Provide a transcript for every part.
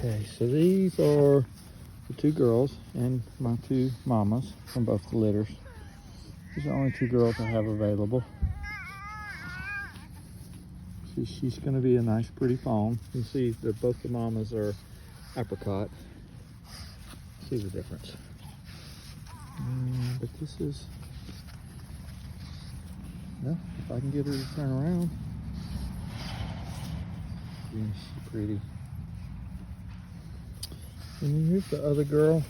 Okay, so these are the two girls and my two mamas from both the litters. These are the only two girls I have available. She's going to be a nice, pretty fawn. You can see that both the mamas are apricot. See the difference. But this is, well, if I can get her to turn around. Isn't she pretty? And then here's the other girl.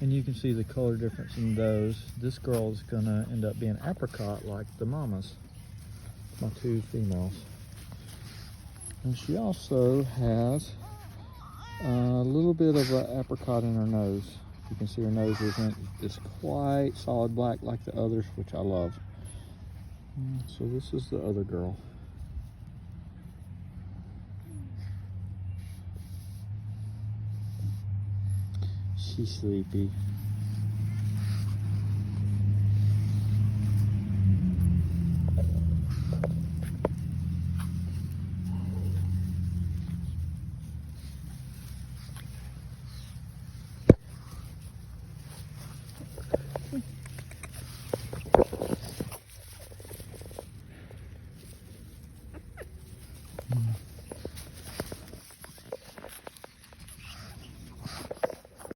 And you can see the color difference in those. This girl is going to end up being apricot like the mamas, my two females. And she also has a little bit of an apricot in her nose. You can see her nose isn't this quite solid black like the others, which I love. So this is the other girl. She's sleepy.